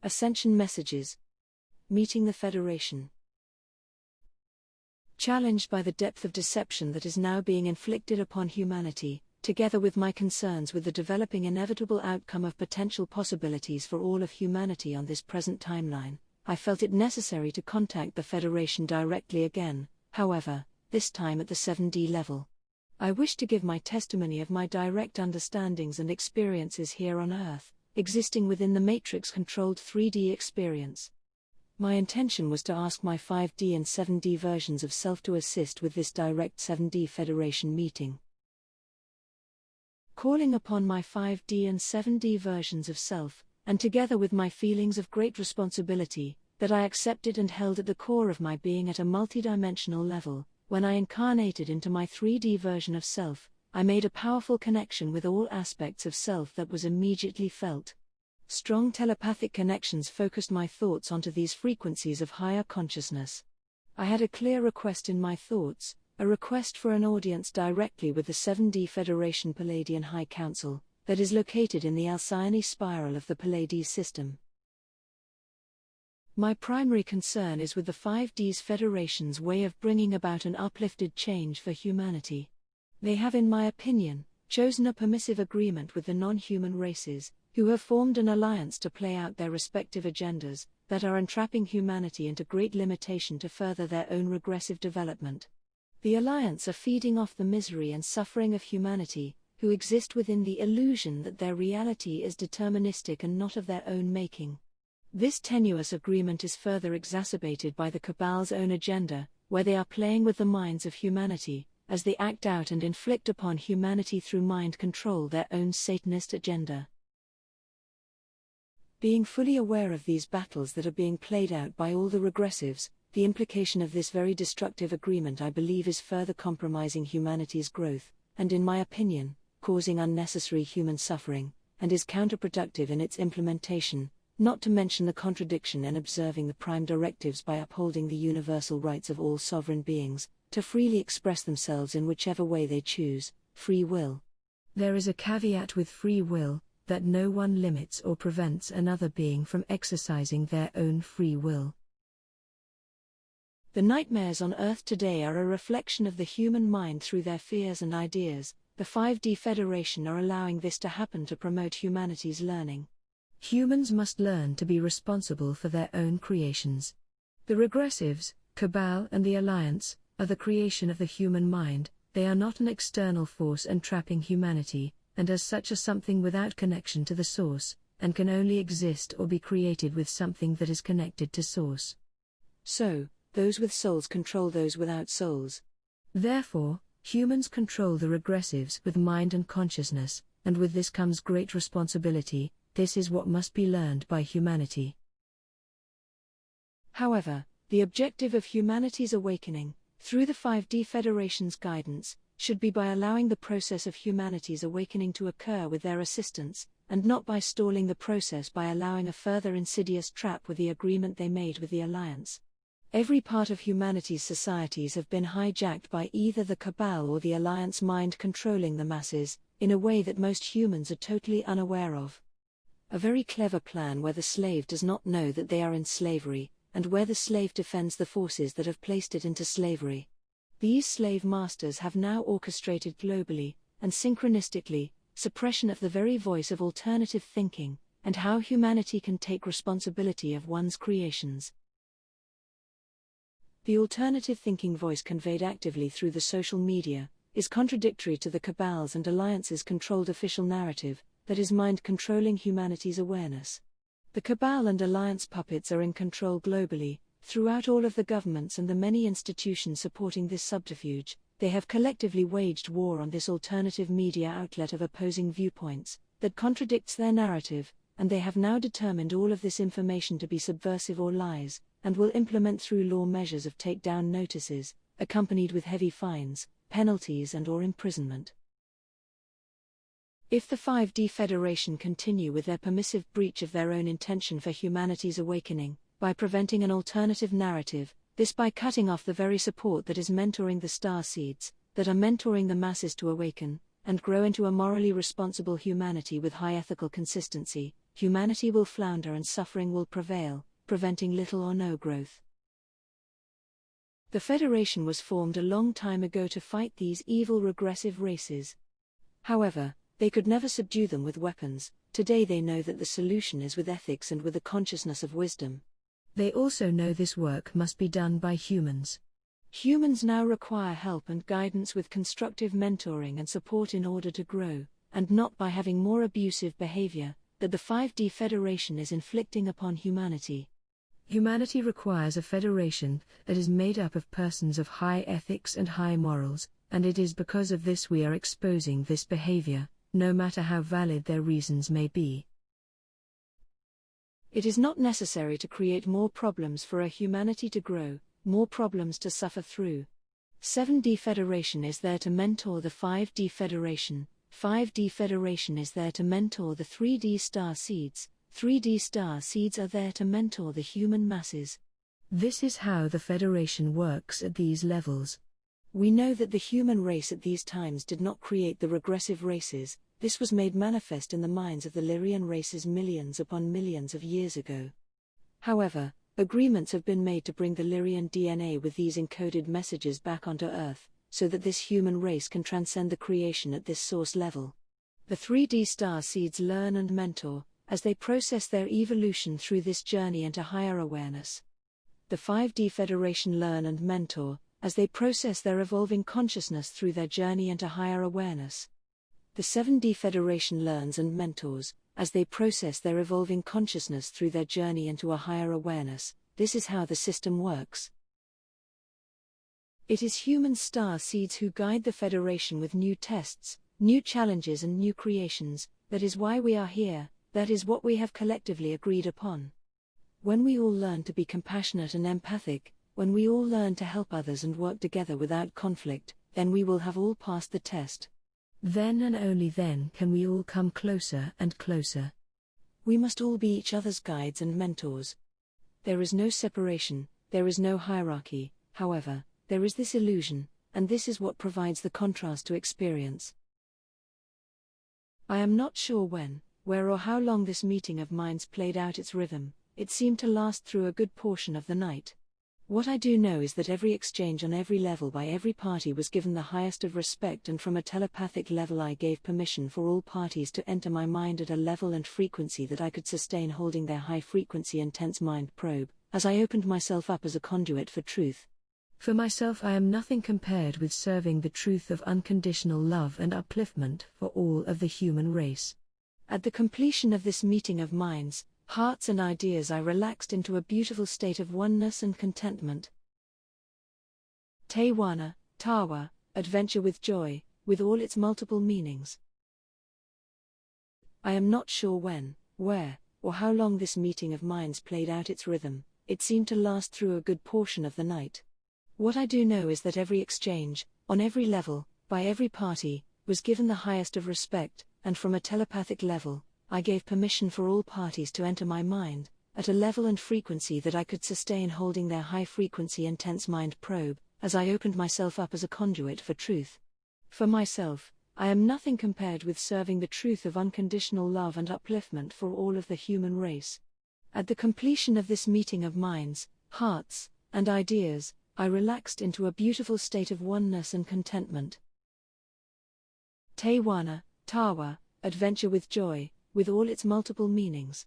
Ascension messages. Meeting the Federation. Challenged by the depth of deception that is now being inflicted upon humanity, together with my concerns with the developing inevitable outcome of potential possibilities for all of humanity on this present timeline, I felt it necessary to contact the Federation directly again, however, this time at the 7D level. I wish to give my testimony of my direct understandings and experiences here on Earth, existing within the matrix-controlled 3D experience. My intention was to ask my 5D and 7D versions of self to assist with this direct 7D Federation meeting. Calling upon my 5D and 7D versions of self, and together with my feelings of great responsibility, that I accepted and held at the core of my being at a multidimensional level, when I incarnated into my 3D version of self, I made a powerful connection with all aspects of self that was immediately felt. Strong telepathic connections focused my thoughts onto these frequencies of higher consciousness. I had a clear request in my thoughts, a request for an audience directly with the 7D Federation Palladian High Council, that is located in the Alcyone spiral of the Pallades system. My primary concern is with the 5D's Federation's way of bringing about an uplifted change for humanity. They have, in my opinion, chosen a permissive agreement with the non-human races, who have formed an alliance to play out their respective agendas, that are entrapping humanity into great limitation to further their own regressive development. The alliance are feeding off the misery and suffering of humanity, who exist within the illusion that their reality is deterministic and not of their own making. This tenuous agreement is further exacerbated by the Cabal's own agenda, where they are playing with the minds of humanity, as they act out and inflict upon humanity through mind control their own Satanist agenda. Being fully aware of these battles that are being played out by all the regressives, the implication of this very destructive agreement I believe is further compromising humanity's growth, and in my opinion, causing unnecessary human suffering, and is counterproductive in its implementation, not to mention the contradiction in observing the prime directives by upholding the universal rights of all sovereign beings, to freely express themselves in whichever way they choose, free will. There is a caveat with free will, that no one limits or prevents another being from exercising their own free will. The nightmares on Earth today are a reflection of the human mind through their fears and ideas. The 5D Federation are allowing this to happen to promote humanity's learning. Humans must learn to be responsible for their own creations. The regressives, Cabal and the Alliance, are the creation of the human mind. They are not an external force entrapping humanity, and as such are something without connection to the source, and can only exist or be created with something that is connected to source. So, those with souls control those without souls. Therefore, humans control the regressives with mind and consciousness, and with this comes great responsibility. This is what must be learned by humanity. However, the objective of humanity's awakening, through the 5D Federation's guidance, should be by allowing the process of humanity's awakening to occur with their assistance, and not by stalling the process by allowing a further insidious trap with the agreement they made with the Alliance. Every part of humanity's societies have been hijacked by either the Cabal or the Alliance mind controlling the masses, in a way that most humans are totally unaware of. A very clever plan where the slave does not know that they are in slavery, and where the slave defends the forces that have placed it into slavery. These slave masters have now orchestrated globally, and synchronistically, suppression of the very voice of alternative thinking, and how humanity can take responsibility of one's creations. The alternative thinking voice conveyed actively through the social media, is contradictory to the Cabal's and Alliance's controlled official narrative, that is mind-controlling humanity's awareness. The Cabal and Alliance puppets are in control globally, throughout all of the governments and the many institutions supporting this subterfuge. They have collectively waged war on this alternative media outlet of opposing viewpoints, that contradicts their narrative, and they have now determined all of this information to be subversive or lies, and will implement through law measures of takedown notices, accompanied with heavy fines, penalties and/or imprisonment. If the 5D Federation continue with their permissive breach of their own intention for humanity's awakening, by preventing an alternative narrative, this by cutting off the very support that is mentoring the star seeds, that are mentoring the masses to awaken, and grow into a morally responsible humanity with high ethical consistency, humanity will flounder and suffering will prevail, preventing little or no growth. The Federation was formed a long time ago to fight these evil regressive races. However, they could never subdue them with weapons. Today they know that the solution is with ethics and with a consciousness of wisdom. They also know this work must be done by humans. Humans now require help and guidance with constructive mentoring and support in order to grow, and not by having more abusive behavior that the 5D Federation is inflicting upon humanity. Humanity requires a federation that is made up of persons of high ethics and high morals, and it is because of this we are exposing this behavior, no matter how valid their reasons may be. It is not necessary to create more problems for a humanity to grow, more problems to suffer through. 7D Federation is there to mentor the 5D Federation. 5D Federation is there to mentor the 3D star seeds. 3D star seeds are there to mentor the human masses. This is how the Federation works at these levels. We know that the human race at these times did not create the regressive races. This was made manifest in the minds of the Lyrian races millions upon millions of years ago. However, agreements have been made to bring the Lyrian DNA with these encoded messages back onto Earth, so that this human race can transcend the creation at this source level. The 3D star seeds learn and mentor, as they process their evolution through this journey into higher awareness. The 5D Federation learn and mentor, as they process their evolving consciousness through their journey into higher awareness. The 7D Federation learns and mentors, as they process their evolving consciousness through their journey into a higher awareness. This is how the system works. It is human star seeds who guide the Federation with new tests, new challenges and new creations. That is why we are here, that is what we have collectively agreed upon. When we all learn to be compassionate and empathic, when we all learn to help others and work together without conflict, then we will have all passed the test. Then and only then can we all come closer and closer. We must all be each other's guides and mentors. There is no separation, there is no hierarchy, however, there is this illusion, and this is what provides the contrast to experience. I am not sure when, where or how long this meeting of minds played out its rhythm. It seemed to last through a good portion of the night. What I do know is that every exchange on every level by every party was given the highest of respect, and from a telepathic level I gave permission for all parties to enter my mind at a level and frequency that I could sustain, holding their high-frequency intense mind probe, as I opened myself up as a conduit for truth. For myself I am nothing compared with serving the truth of unconditional love and upliftment for all of the human race. At the completion of this meeting of minds, hearts and ideas, I relaxed into a beautiful state of oneness and contentment. Tewana, Tawa, adventure with joy, with all its multiple meanings. I am not sure when, where, or how long this meeting of minds played out its rhythm. It seemed to last through a good portion of the night. What I do know is that every exchange, on every level, by every party, was given the highest of respect, and from a telepathic level, I gave permission for all parties to enter my mind, at a level and frequency that I could sustain, holding their high-frequency intense mind probe, as I opened myself up as a conduit for truth. For myself, I am nothing compared with serving the truth of unconditional love and upliftment for all of the human race. At the completion of this meeting of minds, hearts, and ideas, I relaxed into a beautiful state of oneness and contentment. Tewana, Tawa, adventure with joy, with all its multiple meanings.